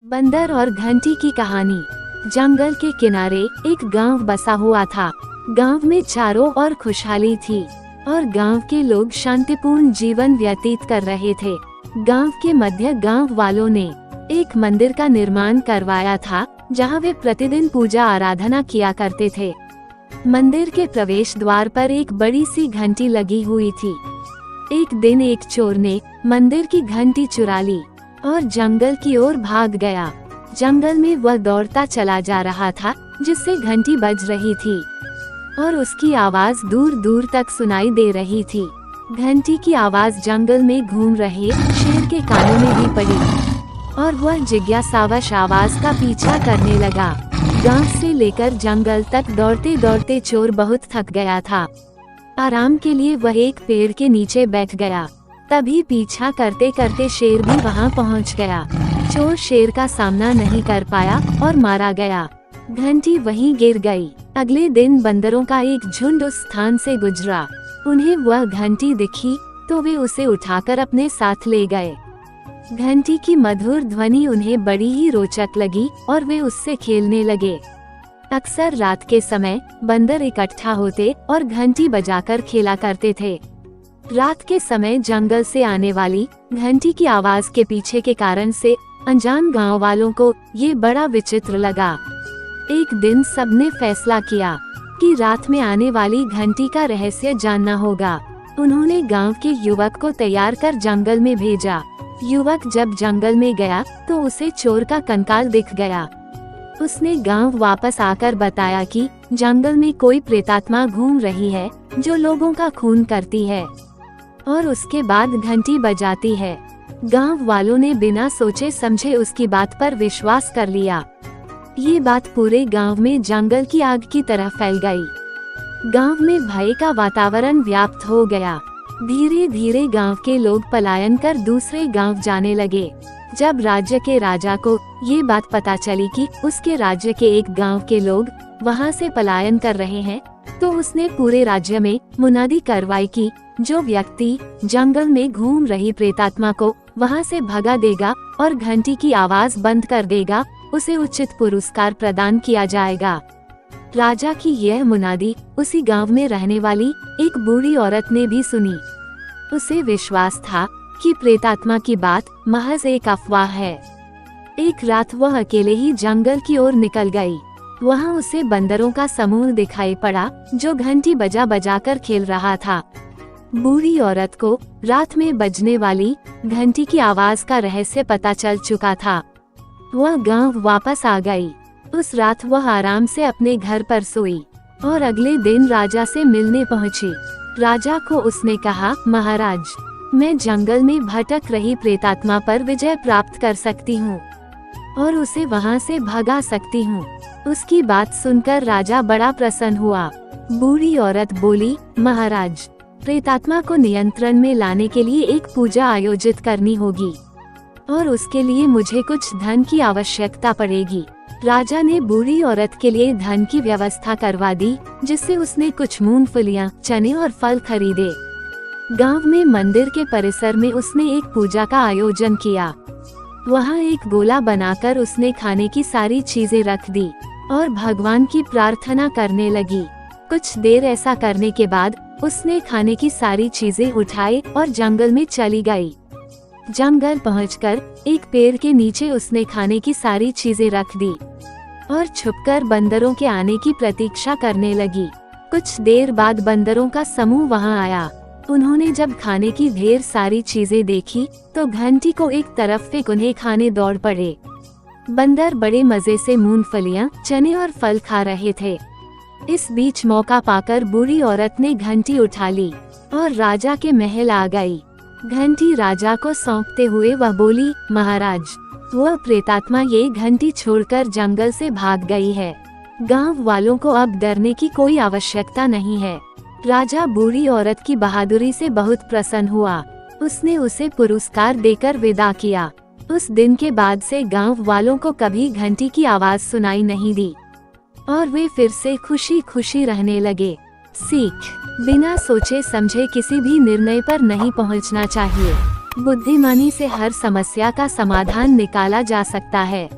बंदर और घंटी की कहानी। जंगल के किनारे एक गांव बसा हुआ था। गांव में चारों ओर खुशहाली थी और गांव के लोग शांतिपूर्ण जीवन व्यतीत कर रहे थे। गांव के मध्य गांव वालों ने एक मंदिर का निर्माण करवाया था, जहां वे प्रतिदिन पूजा आराधना किया करते थे। मंदिर के प्रवेश द्वार पर एक बड़ी सी घंटी लगी हुई थी। एक दिन एक चोर ने मंदिर की घंटी चुरा ली और जंगल की ओर भाग गया। जंगल में वह दौड़ता चला जा रहा था, जिससे घंटी बज रही थी और उसकी आवाज दूर दूर तक सुनाई दे रही थी। घंटी की आवाज जंगल में घूम रहे शेर के कानों में भी पड़ी और वह जिज्ञासावश आवाज का पीछा करने लगा। गांव से लेकर जंगल तक दौड़ते दौड़ते चोर बहुत थक गया था। आराम के लिए वह एक पेड़ के नीचे बैठ गया। तभी पीछा करते करते शेर भी वहां पहुंच गया। चोर शेर का सामना नहीं कर पाया और मारा गया। घंटी वहीं गिर गई। अगले दिन बंदरों का एक झुंड उस स्थान से गुजरा। उन्हें वह घंटी दिखी तो वे उसे उठाकर अपने साथ ले गए। घंटी की मधुर ध्वनि उन्हें बड़ी ही रोचक लगी और वे उससे खेलने लगे। अक्सर रात के समय बंदर इकट्ठा होते और घंटी बजाकर खेला करते थे। रात के समय जंगल से आने वाली घंटी की आवाज के पीछे के कारण से अनजान गांव वालों को ये बड़ा विचित्र लगा। एक दिन सबने फैसला किया कि रात में आने वाली घंटी का रहस्य जानना होगा। उन्होंने गांव के युवक को तैयार कर जंगल में भेजा। युवक जब जंगल में गया तो उसे चोर का कंकाल दिख गया। उसने गांव वापस आकर बताया कि जंगल में कोई प्रेतात्मा घूम रही है जो लोगों का खून करती है और उसके बाद घंटी बजाती है। गांव वालों ने बिना सोचे समझे उसकी बात पर विश्वास कर लिया। ये बात पूरे गांव में जंगल की आग की तरह फैल गई। गांव में भय का वातावरण व्याप्त हो गया। धीरे धीरे गांव के लोग पलायन कर दूसरे गांव जाने लगे। जब राज्य के राजा को ये बात पता चली कि उसके राज्य के एक गांव के लोग वहां से पलायन कर रहे हैं, तो उसने पूरे राज्य में मुनादी करवाई कि जो व्यक्ति जंगल में घूम रही प्रेतात्मा को वहां से भगा देगा और घंटी की आवाज बंद कर देगा, उसे उचित पुरस्कार प्रदान किया जाएगा। राजा की यह मुनादी उसी गांव में रहने वाली एक बूढ़ी औरत ने भी सुनी। उसे विश्वास था कि प्रेतात्मा की बात महज एक अफवाह है। एक रात वह अकेले ही जंगल की ओर निकल गई। वहां उसे बंदरों का समूह दिखाई पड़ा जो घंटी बजा बजा कर खेल रहा था। बूढ़ी औरत को रात में बजने वाली घंटी की आवाज का रहस्य पता चल चुका था। वह गांव वापस आ गई। उस रात वह आराम से अपने घर पर सोई और अगले दिन राजा से मिलने पहुंची। राजा को उसने कहा, महाराज, मैं जंगल में भटक रही प्रेतात्मा पर विजय प्राप्त कर सकती हूँ और उसे वहाँ से भगा सकती हूँ। उसकी बात सुनकर राजा बड़ा प्रसन्न हुआ। बूढ़ी औरत बोली, महाराज, प्रेतात्मा को नियंत्रण में लाने के लिए एक पूजा आयोजित करनी होगी और उसके लिए मुझे कुछ धन की आवश्यकता पड़ेगी। राजा ने बूढ़ी औरत के लिए धन की व्यवस्था करवा दी, जिससे उसने कुछ मूंगफलियां, चने और फल खरीदे। गांव में मंदिर के परिसर में उसने एक पूजा का आयोजन किया। वहां एक गोला बनाकर उसने खाने की सारी चीजें रख दी और भगवान की प्रार्थना करने लगी। कुछ देर ऐसा करने के बाद उसने खाने की सारी चीजें उठाई और जंगल में चली गई। जंगल पहुंचकर एक पेड़ के नीचे उसने खाने की सारी चीजें रख दी और छुपकर बंदरों के आने की प्रतीक्षा करने लगी। कुछ देर बाद बंदरों का समूह वहां आया। उन्होंने जब खाने की ढेर सारी चीजें देखी तो घंटी को एक तरफ फेंक उन्हें खाने दौड़ पड़े। बंदर बड़े मजे से मूंगफलियां, चने और फल खा रहे थे। इस बीच मौका पाकर बूढ़ी औरत ने घंटी उठा ली और राजा के महल आ गई। घंटी राजा को सौंपते हुए वह बोली, महाराज, वह प्रेतात्मा ये घंटी छोड़कर जंगल से भाग गई है। गांव वालों को अब डरने की कोई आवश्यकता नहीं है। राजा बूढ़ी औरत की बहादुरी से बहुत प्रसन्न हुआ। उसने उसे पुरस्कार देकर विदा किया। उस दिन के बाद से गांव वालों को कभी घंटी की आवाज सुनाई नहीं दी और वे फिर से खुशी खुशी रहने लगे। सीख: बिना सोचे समझे किसी भी निर्णय पर नहीं पहुंचना चाहिए। बुद्धिमानी से हर समस्या का समाधान निकाला जा सकता है।